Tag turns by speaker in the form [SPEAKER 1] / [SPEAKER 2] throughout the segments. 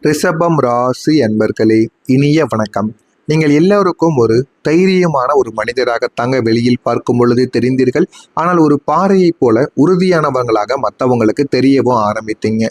[SPEAKER 1] ரிஷபம் ராசி அன்பர்களே, இனிய வணக்கம். நீங்கள் எல்லோருக்கும் ஒரு தைரியமான ஒரு மனிதராகத்தாங்க வெளியில் பார்க்கும் பொழுது தெரிந்தீர்கள். ஆனால் ஒரு பாறையைப் போல உறுதியானவங்களாக மற்றவங்களுக்கு தெரியவும் ஆரம்பித்தீங்க.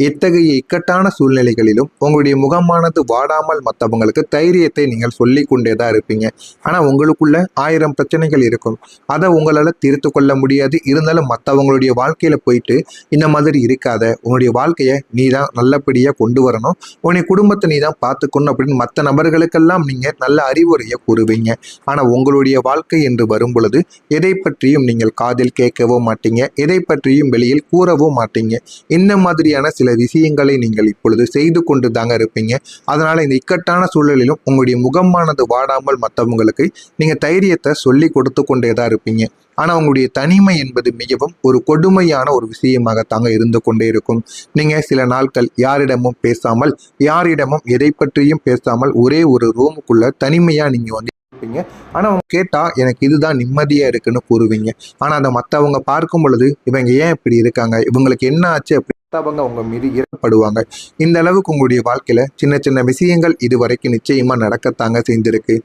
[SPEAKER 1] இத்தகைய இக்கட்டான சூழ்நிலைகளிலும் உங்களுடைய முகமானது வாடாமல் மற்றவங்களுக்கு தைரியத்தை நீங்கள் சொல்லி கொண்டே தான் இருப்பீங்க. ஆனால் உங்களுக்குள்ள 1000 பிரச்சனைகள் இருக்கும். அதை உங்களால் தீர்த்து கொள்ள முடியாது. இருந்தாலும் மற்றவங்களுடைய வாழ்க்கையில போயிட்டு இந்த மாதிரி இருக்காத, உன்னுடைய வாழ்க்கையை நீ தான் நல்லபடியாக கொண்டு வரணும், உன்னுடைய குடும்பத்தை நீ தான் பார்த்துக்கணும் அப்படின்னு மற்ற நபர்களுக்கெல்லாம் நீங்கள் நல்ல அறிவுரையை கூறுவீங்க. ஆனா உங்களுடைய வாழ்க்கை என்று வரும் பொழுது எதை பற்றியும் நீங்கள் காதில் கேட்கவோ மாட்டீங்க, எதை பற்றியும் வெளியில் கூறவோ மாட்டீங்க. இந்த மாதிரியான சில விஷயங்களை நீங்கள் இப்பொழுது செய்து கொண்டு தாங்க இருப்பீங்க. அதனால இந்த இக்கட்டான சூழலிலும் உங்களுடைய முகமானது வாடாமல் மற்றவங்களுக்கு நீங்க தைரியத்தை சொல்லி கொடுத்து கொண்டே தான் இருப்பீங்க. ஆனா உங்களுடைய தனிமை என்பது மிகவும் ஒரு கொடுமையான ஒரு விஷயமாகத்தாங்க இருந்து கொண்டே இருக்கும். நீங்க சில நாட்கள் யாரிடமும் பேசாமல், யாரிடமும் எதை பற்றியும் பேசாமல் ஒரே ஒரு ரூமுக்குள்ள தனிமையா நீங்க வந்து இருப்பீங்க. ஆனா அவங்க கேட்டா எனக்கு இதுதான் நிம்மதியா இருக்குன்னு கூறுவீங்க. ஆனா அதை மற்றவங்க பார்க்கும் பொழுது இவங்க ஏன் இப்படி இருக்காங்க, இவங்களுக்கு என்ன ஆச்சு அப்படி அவங்க உங்க மீது ஈர்க்கப்படுவாங்க. இந்த அளவுக்கு உங்களுடைய வாழ்க்கையில சின்ன சின்ன விஷயங்கள் இதுவரைக்கும் நிச்சயமா நடக்கத்தாங்க செய்திருக்கு.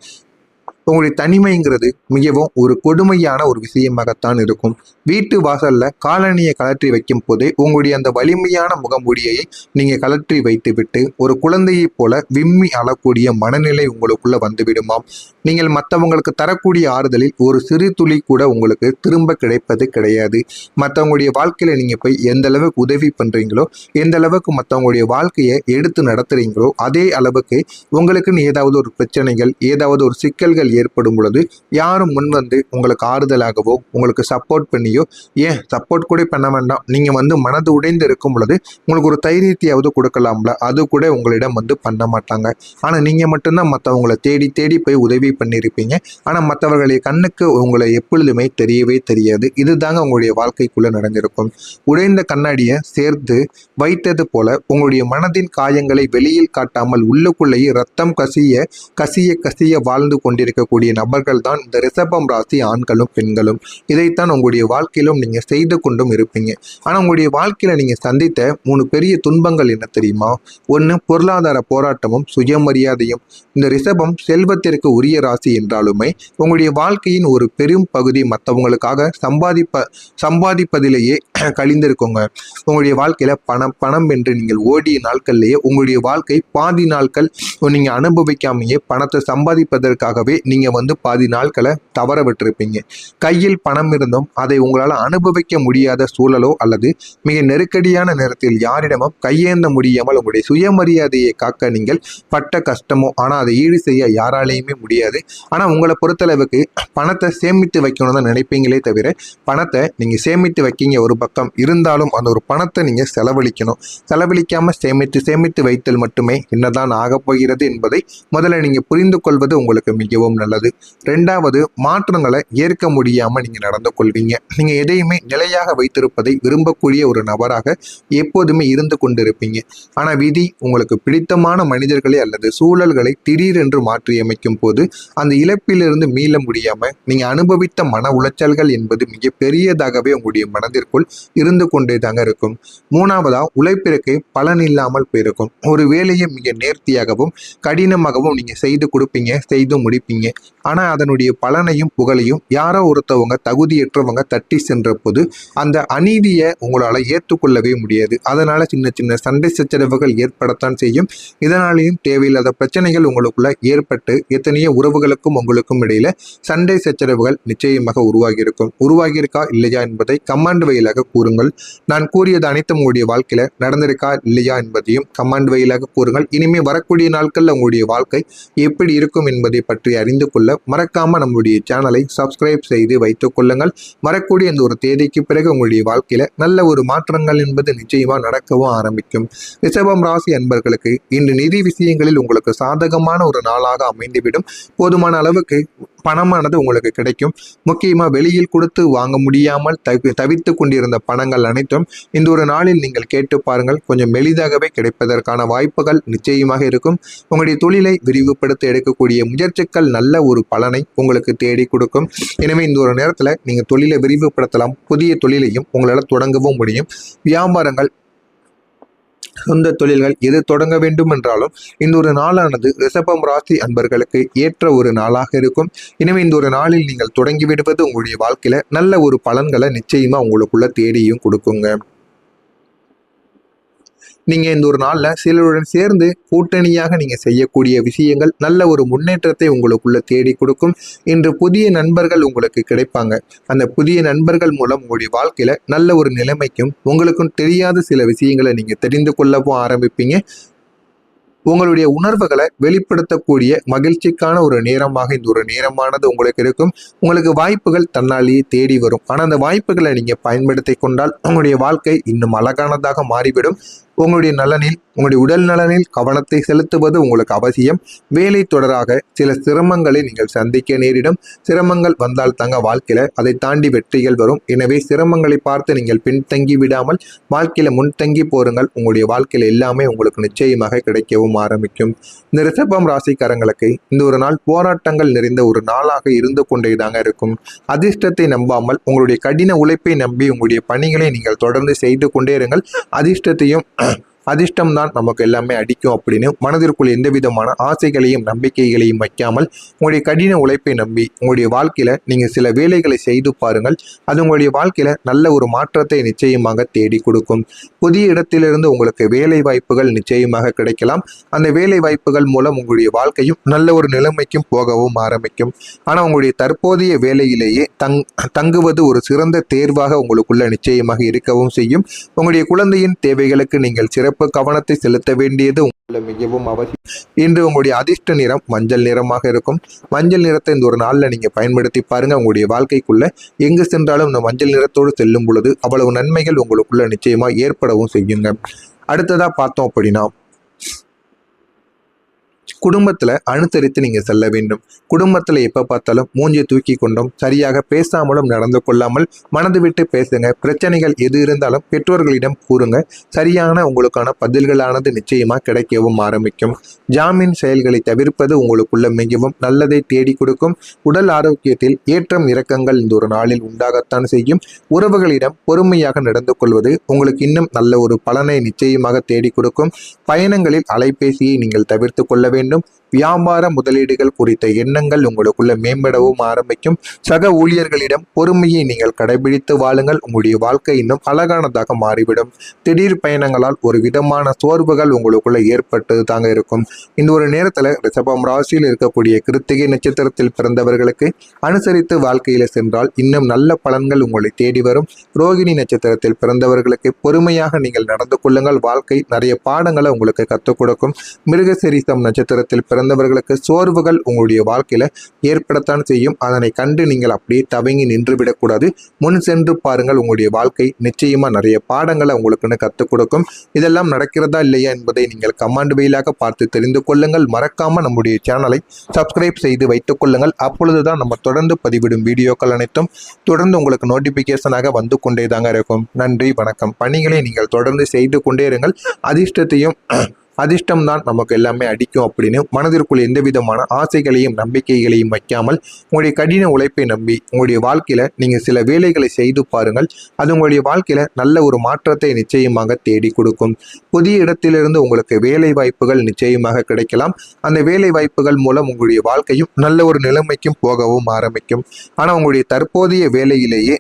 [SPEAKER 1] உங்களுடைய தனிமைங்கிறது மிகவும் ஒரு கொடுமையான ஒரு விஷயமாகத்தான் இருக்கும். வீட்டு வாசல்ல காலணியை கலற்றி வைக்கும் போதே உங்களுடைய அந்த வலிமையான முகமூடியை நீங்க கலற்றி வைத்து விட்டு ஒரு குழந்தையை போல விம்மி அழக்கூடிய மனநிலை உங்களுக்குள்ள வந்துவிடுமாம். நீங்கள் மற்றவங்களுக்கு தரக்கூடிய ஆறுதலில் ஒரு சிறு துளி கூட உங்களுக்கு திரும்ப கிடைப்பது கிடையாது. மற்றவங்களுடைய வாழ்க்கையில நீங்க போய் எந்த அளவுக்கு உதவி பண்றீங்களோ, எந்த அளவுக்கு மற்றவங்களுடைய வாழ்க்கையை எடுத்து நடத்துறீங்களோ, அதே அளவுக்கு உங்களுக்குன்னு ஏதாவது ஒரு பிரச்சனைகள், ஏதாவது ஒரு சிக்கல்கள் ஏற்படும் பொழுது யாரும் முன் வந்து உங்களுக்கு ஆறுதலாகவோ உங்களுக்கு சப்போர்ட் பண்ணியோ, ஏன் சப்போர்ட் கூட பண்ண வேண்டாம், நீங்க வந்து மனது உடைந்து இருக்கும் பொழுது உங்களுக்கு ஒரு தைரியத்தையாவது கொடுக்கலாம்ல, அது கூட உங்களிடம் வந்து பண்ண மாட்டாங்க. ஆனா நீங்க மட்டும்தான் மற்றவங்களை தேடி தேடி போய் உதவி பண்ணியிருப்பீங்க. ஆனா மற்றவர்களுடைய கண்ணுக்கு உங்களை எப்பொழுதுமே தெரியவே தெரியாது. இதுதாங்க உங்களுடைய வாழ்க்கைக்குள்ள நடந்திருக்கும். உடைந்த கண்ணாடியை சேர்த்து வைத்தது போல உங்களுடைய மனதின் காயங்களை வெளியில் காட்டாமல் உள்ளுக்குள்ளேயே ரத்தம் கசிய கசிய கசிய வாழ்ந்து கொண்டிருக்கக்கூடிய நபர்கள் தான் இந்த ரிஷபம் ராசி ஆண்களும் பெண்களும். இதைத்தான் உங்களுடைய வாழ்க்கையிலும் நீங்க செய்து கொண்டும் இருப்பீங்க. ஆனா உங்களுடைய வாழ்க்கையில நீங்க சந்தித்த 3 பெரிய துன்பங்கள் என்ன தெரியுமா? ஒன்று, பொருளாதார போராட்டமும் சுயமரியாதையும். இந்த ரிஷபம் செல்வத்திற்கு உரிய ராசி என்றாலுமே உங்களுடைய வாழ்க்கையின் ஒரு பெரும் பகுதி மற்றவங்களுக்காக சம்பாதிப்பதிலேயே கழிந்திருக்குங்க. உங்களுடைய வாழ்க்கையில பணம் பணம் என்று நீங்கள் ஓடிய நாட்கள்லேயே உங்களுடைய வாழ்க்கை பாதி நாட்கள் நீங்க அனுபவிக்காமையே பணத்தை சம்பாதிப்பதற்காகவே நீங்க வந்து பாதி நாட்களை தவற விட்டிருப்பீங்க. கையில் பணம் இருந்தும் அதை உங்களால் அனுபவிக்க முடியாத சூழலோ அல்லது மிக நெருக்கடியான நேரத்தில் யாரிடமும் கையேந்த முடியாமல் உங்களுடைய சுயமரியாதையை காக்க நீங்கள் பட்ட கஷ்டமோ, ஆனா அதை ஈடு செய்ய யாராலையுமே முடியாது. ஆனா உங்களை பொறுத்தளவுக்கு பணத்தை சேமித்து வைக்கணும் தான் நினைப்பீங்களே தவிர பணத்தை நீங்க சேமித்து வைக்கீங்க ஒரு பக்கம், இருந்தாலும் அந்த ஒரு பணத்தை நீங்க செலவழிக்கணும். செலவழிக்காம சேமித்து சேமித்து வைத்தல் மட்டுமே என்னதான் ஆகப் போகிறது என்பதை முதல்ல நீங்க புரிந்து கொள்வது உங்களுக்கு மிகவும் நல்லது. 2வது, மாற்றங்களை ஏற்க முடியாம நீங்க நடந்து கொள்வீங்க. நீங்க எதையுமே நிலையாக வைத்திருப்பதை விரும்பக்கூடிய ஒரு நபராக எப்போதுமே இருந்து கொண்டிருப்பீங்க. ஆனா விதி உங்களுக்கு பிடித்தமான மனிதர்களை அல்லது சூழல்களை திடீரென்று மாற்றி அமைக்கும் போது அந்த இழப்பிலிருந்து மீள முடியாம நீங்க அனுபவித்த மன உளைச்சல்கள் என்பது மிக பெரியதாகவே உங்களுடைய மனதிற்குள் இருந்து கொண்டே தாங்க இருக்கும். 3வதா, உழைப்பிற்கு பலன் இல்லாமல் போயிருக்கும். ஒரு வேலையை மிக நேர்த்தியாகவும் கடினமாகவும் நீங்க செய்து கொடுப்பீங்க, செய்து முடிப்பீங்க. ஆனா அதனுடைய பலனையும் புகழையும் யாரோ ஒருத்தவங்க தகுதியற்றவங்க தட்டி சென்ற போது அந்த அநீதியை உங்களால ஏற்றுக்கொள்ளவே முடியாது. அதனால சின்ன சின்ன சண்டை சச்சரவுகள் ஏற்படத்தான் செய்யும். இதனாலேயும் தேவையில்லாத பிரச்சனைகள் உங்களுக்குள்ள ஏற்பட்டு எத்தனையோ உறவுகளுக்கும் உங்களுக்கும் இடையில சண்டை சச்சரவுகள் நிச்சயமாக உருவாகியிருக்கா இல்லையா என்பதை கமாண்ட் வழியாக கூறுங்கள். நான் கூறியது அனைத்தும் உங்களுடைய வாழ்க்கையில நடந்திருக்கா இல்லையா என்பதையும் கமாண்ட் வழியாக கூறுங்கள். இனிமே வரக்கூடிய நாட்கள்ல உங்களுடைய வாழ்க்கை எப்படி இருக்கும் என்பதை பற்றி அறிந்து கொள்ள மறக்காம நம்முடைய சேனலை சப்ஸ்கிரைப் செய்து வைத்துக் கொள்ளுங்கள். வரக்கூடிய இந்த ஒரு தேதிக்கு பிறகு உங்களுடைய வாழ்க்கையில நல்ல ஒரு மாற்றங்கள் என்பது நிச்சயமா நடக்கவும் ஆரம்பிக்கும். ரிஷபம் ராசி அன்பர்களுக்கு இன்று நிதி விஷயங்களில் உங்களுக்கு சாதகமான ஒரு நாளாக அமைந்துவிடும். போதுமான அளவுக்கு பணமானது உங்களுக்கு கிடைக்கும். முக்கியமா வெளியில் கொடுத்து வாங்க முடியாமல் தவித்து கொண்டிருந்த பணங்கள் அனைத்தும் இந்த ஒரு நாளில் நீங்கள் கேட்டு பாருங்கள், கொஞ்சம் எளிதாகவே கிடைப்பதற்கான வாய்ப்புகள் நிச்சயமாக இருக்கும். உங்களுடைய தொழிலை விரிவுபடுத்த எடுக்கக்கூடிய முயற்சிகள் நல்ல ஒரு பலனை உங்களுக்கு தேடி கொடுக்கும். எனவே இந்த ஒரு நேரத்தில் நீங்கள் தொழிலை விரிவுபடுத்தலாம், புதிய தொழிலையும் உங்களால் தொடங்கவும் முடியும். வியாபாரங்கள் சொந்த தொழில்கள் எது தொடங்க வேண்டும் என்றாலும் இந்த ஒரு நாளானது ரிஷபம் ராசி அன்பர்களுக்கு ஏற்ற ஒரு நாளாக இருக்கும். எனவே இந்த ஒரு நாளில் நீங்கள் தொடங்கி விடுவது உங்களுடைய வாழ்க்கையில நல்ல ஒரு பலன்களை நிச்சயமா உங்களுக்குள்ள தேடியும் கொடுக்குங்க. நீங்க இந்த ஒரு நாள்ல சிலருடன் சேர்ந்து கூட்டணியாக நீங்க செய்யக்கூடிய விஷயங்கள் நல்ல ஒரு முன்னேற்றத்தை உங்களுக்குள்ள தேடி கொடுக்கும். இன்று புதிய நண்பர்கள் உங்களுக்கு கிடைப்பாங்க. அந்த புதிய நண்பர்கள் மூலம் உங்களுடைய வாழ்க்கையில நல்ல ஒரு நிலைமைக்கும் உங்களுக்கும் தெரியாத சில விஷயங்களை நீங்க தெரிந்து கொள்ளவும் ஆரம்பிப்பீங்க. உங்களுடைய உணர்வுகளை வெளிப்படுத்தக்கூடிய மகிழ்ச்சிக்கான ஒரு நேரமாக இந்த ஒரு நேரமானது உங்களுக்கு இருக்கும். உங்களுக்கு வாய்ப்புகள் தன்னாலேயே தேடி வரும். ஆனா அந்த வாய்ப்புகளை நீங்க பயன்படுத்தி கொண்டால் உங்களுடைய வாழ்க்கை இன்னும் அழகானதாக மாறிவிடும். உங்களுடைய நலனில், உங்களுடைய உடல் நலனில் கவனத்தை செலுத்துவது உங்களுக்கு அவசியம். வேலை தொடராக சில சிரமங்களை நீங்கள் சந்திக்க நேரிடும். சிரமங்கள் வந்தால் தாங்க வாழ்க்கையில அதை தாண்டி வெற்றிகள் வரும். எனவே சிரமங்களை பார்த்து நீங்கள் பின்தங்கி விடாமல் வாழ்க்கையில முன்தங்கி போருங்கள். உங்களுடைய வாழ்க்கையில எல்லாமே உங்களுக்கு நிச்சயமாக கிடைக்கவும் ஆரம்பிக்கும். இந்த ரிஷபம் ராசிக்காரங்களுக்கு இந்த ஒரு நாள் போராட்டங்கள் நிறைந்த ஒரு நாளாக இருந்து கொண்டே தாங்க இருக்கும். அதிர்ஷ்டத்தை நம்பாமல் உங்களுடைய கடின உழைப்பை நம்பி உங்களுடைய பணிகளை நீங்கள் தொடர்ந்து செய்து கொண்டே இருங்கள். அதிர்ஷ்டம் தான் நமக்கு எல்லாமே அடிக்கும் அப்படின்னு மனதிற்குள் எந்த விதமான ஆசைகளையும் நம்பிக்கைகளையும் வைக்காமல் உங்களுடைய கடின உழைப்பை நம்பி உங்களுடைய வாழ்க்கையில நீங்க சில வேலைகளை செய்து பாருங்கள். அது உங்களுடைய வாழ்க்கையில நல்ல ஒரு மாற்றத்தை நிச்சயமாக தேடி கொடுக்கும். புதிய இடத்திலிருந்து உங்களுக்கு வேலை வாய்ப்புகள் நிச்சயமாக கிடைக்கலாம். அந்த வேலை வாய்ப்புகள் மூலம் உங்களுடைய வாழ்க்கையும் நல்ல ஒரு நிலைமைக்கும் போகவும் ஆரம்பிக்கும். ஆனா உங்களுடைய தற்போதைய வேலையிலேயே தங்குவது ஒரு சிறந்த தேர்வாக உங்களுக்குள்ள நிச்சயமாக இருக்கவும் செய்யும். உங்களுடைய குழந்தையின் தேவைகளுக்கு நீங்கள் சிறப்பு கவனத்தை செலுத்த வேண்டியது மிகவும் அவசியம். இன்று உங்களுடைய அதிர்ஷ்ட நிறம் மஞ்சள் நிறமாக இருக்கும். மஞ்சள் நிறத்தை இந்த ஒரு நாள்ல நீங்க பயன்படுத்தி பாருங்க. உங்களுடைய வாழ்க்கைக்குள்ள எங்கு சென்றாலும் இந்த மஞ்சள் நிறத்தோடு செல்லும் பொழுது அவ்வளவு நன்மைகள் உங்களுக்குள்ள நிச்சயமா ஏற்படவும் செய்யுங்க. அடுத்ததா பார்த்தோம் அப்படின்னா குடும்பத்துல அனுசரித்து நீங்க செல்ல வேண்டும். குடும்பத்துல எப்ப பார்த்தாலும் மூஞ்சி தூக்கி கொண்டும் சரியாக பேசாமலும் நடந்து கொள்ளாமல் மனது விட்டு பேசுங்க. பிரச்சனைகள் எது இருந்தாலும் பெற்றோர்களிடம் கூறுங்க. சரியான உங்களுக்கான பதில்களானது நிச்சயமா கிடைக்கவும் ஆரம்பிக்கும். ஜாமீன் செயல்களை தவிர்ப்பது உங்களுக்குள்ள மிகவும் நல்லதை தேடி கொடுக்கும். உடல் ஆரோக்கியத்தில் ஏற்றம் இறக்கங்கள் இந்த ஒரு நாளில் உண்டாகத்தான் செய்யும். உறவுகளிடம் பொறுமையாக நடந்து கொள்வது உங்களுக்கு இன்னும் நல்ல ஒரு பலனை நிச்சயமாக தேடி கொடுக்கும். பயணங்களில் அலைபேசியை நீங்கள் தவிர்த்து கொள்ள வேண்டும். வியாபார முதலீடுகள் குறித்த எண்ணங்கள் உங்களுக்குள்ள மேம்படவும் ஆரம்பிக்கும். சக ஊழியர்களிடம் பொறுமையை நீங்கள் கடைபிடித்து வாழுங்கள். உங்களுடைய வாழ்க்கை இன்னும் அழகானதாக மாறிவிடும். திடீர் பயணங்களால் ஒரு விதமான சோர்வுகள் உங்களுக்குள்ள ஏற்பட்டு தாங்க இருக்கும். இந்த ஒரு நேரத்துல ரிஷபம் ராசியில் இருக்கக்கூடிய கிருத்திகை நட்சத்திரத்தில் பிறந்தவர்களுக்கு அனுசரித்து வாழ்க்கையில சென்றால் இன்னும் நல்ல பலன்கள் உங்களை தேடி வரும். ரோகிணி நட்சத்திரத்தில் பிறந்தவர்களுக்கு பொறுமையாக நீங்கள் நடந்து கொள்ளுங்கள். வாழ்க்கை நிறைய பாடங்களை உங்களுக்கு கற்றுக் கொடுக்கும். மிருகசீரிஷம் நட்சத்திரத்தில் பிறந்தவர்களுக்கு சோர்வுகள் உங்களுடைய வாழ்க்கையில ஏற்படத்தான் செய்யும். அதனை கண்டு நீங்கள் அப்படியே தவங்கி நின்று விடக்கூடாது. முன் சென்று பாருங்கள். உங்களுடைய வாழ்க்கை நிச்சயமா நிறைய பாடங்களை உங்களுக்குன்னு கற்றுக் கொடுக்கும். இதெல்லாம் நடக்கிறதா இல்லையா என்பதை நீங்கள் கமெண்ட் வழியாக பார்த்து தெரிந்து கொள்ளுங்கள். மறக்காம நம்முடைய சேனலை சப்ஸ்கிரைப் செய்து வைத்துக் கொள்ளுங்கள். அப்பொழுதுதான் நம்ம தொடர்ந்து பதிவிடும் வீடியோக்கள் அனைத்தும் தொடர்ந்து உங்களுக்கு நோட்டிபிகேஷனாக வந்து கொண்டே தாங்க இருக்கும். நன்றி, வணக்கம். பணிகளை நீங்கள் தொடர்ந்து செய்து கொண்டே இருங்கள். அதிர்ஷ்டம் தான் நமக்கு எல்லாமே அடிக்கும் அப்படின்னு மனதிற்குள் எந்த விதமான ஆசைகளையும் நம்பிக்கைகளையும் வைக்காமல் உங்களுடைய கடின உழைப்பை நம்பி உங்களுடைய வாழ்க்கையில நீங்க சில வேலைகளை செய்து பாருங்கள். அது உங்களுடைய வாழ்க்கையில நல்ல ஒரு மாற்றத்தை நிச்சயமாக தேடி கொடுக்கும். புதிய இடத்திலிருந்து உங்களுக்கு வேலை வாய்ப்புகள் நிச்சயமாக கிடைக்கலாம். அந்த வேலை வாய்ப்புகள் மூலம் உங்களுடைய வாழ்க்கையும் நல்ல ஒரு நிலைமைக்கும் போகவும் ஆரம்பிக்கும். ஆனா உங்களுடைய தற்போதைய வேலையிலேயே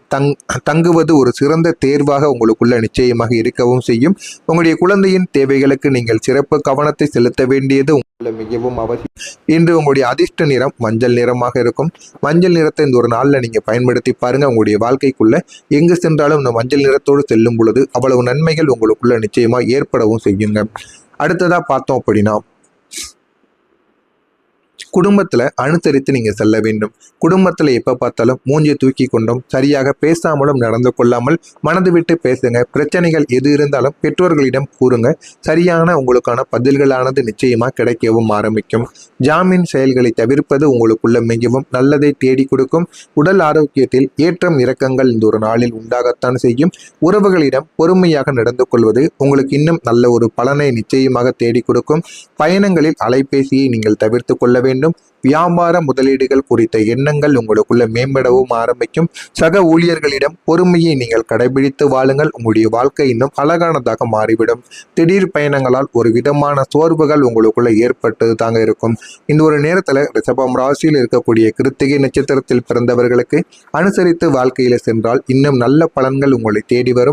[SPEAKER 1] தங்குவது ஒரு சிறந்த தேர்வாக உங்களுக்குள்ள நிச்சயமாக இருக்கவும் செய்யும். உங்களுடைய குழந்தையின் தேவைகளுக்கு நீங்கள் சிறப்பு கவனத்தை செலுத்த வேண்டியது மிகவும் அவசியம். இன்று உங்களுடைய அதிர்ஷ்ட நிறம் மஞ்சள் நிறமாக இருக்கும். மஞ்சள் நிறத்தை இந்த ஒரு நாள்ல நீங்க பயன்படுத்தி பாருங்க. உங்களுடைய வாழ்க்கைக்குள்ள எங்கு சென்றாலும் இந்த மஞ்சள் நிறத்தோடு செல்லும் பொழுது அவ்வளவு நன்மைகள் உங்களுக்குள்ள நிச்சயமா ஏற்படவும் செய்யுங்க. அடுத்ததா பார்த்தோம் அப்படின்னா குடும்பத்துல அனுசரித்து நீங்க செல்ல வேண்டும். குடும்பத்துல எப்ப பார்த்தாலும் மூஞ்சி தூக்கி கொண்டும் சரியாக பேசாமலும் நடந்து கொள்ளாமல் மனது விட்டு பேசுங்க. பிரச்சனைகள் எது இருந்தாலும் பெற்றோர்களிடம் கூறுங்க. சரியான உங்களுக்கான பதில்களானது நிச்சயமா கிடைக்கவும் ஆரம்பிக்கும். ஜாமீன் செயல்களை தவிர்ப்பது உங்களுக்குள்ள மிகவும் நல்லதை தேடி கொடுக்கும். உடல் ஆரோக்கியத்தில் ஏற்றம் இறக்கங்கள் இந்த ஒரு நாளில் உண்டாகத்தான் செய்யும். உறவுகளிடம் பொறுமையாக நடந்து கொள்வது உங்களுக்கு இன்னும் நல்ல ஒரு பலனை நிச்சயமாக தேடி கொடுக்கும். பயணங்களில் அலைபேசியை நீங்கள் தவிர்த்து கொள்ள வேண்டும். வேண்டும். வியாபார முதலீடுகள் குறித்த எண்ணங்கள் உங்களுக்குள்ள மேம்படவும் ஆரம்பிக்கும். சக ஊழியர்களிடம் பொறுமையை நீங்கள் கடைபிடித்து வாழுங்கள். உங்களுடைய வாழ்க்கை இன்னும் அழகானதாக மாறிவிடும். திடீர் பயணங்களால் ஒரு விதமான சோர்வுகள் உங்களுக்குள்ள ஏற்பட்டு தாங்க இருக்கும். இந்த ஒரு நேரத்துல ரிஷபம் ராசியில் இருக்கக்கூடிய கிருத்திகை நட்சத்திரத்தில் பிறந்தவர்களுக்கு அனுசரித்து வாழ்க்கையில சென்றால் இன்னும் நல்ல பலன்கள் உங்களை தேடி வரும்.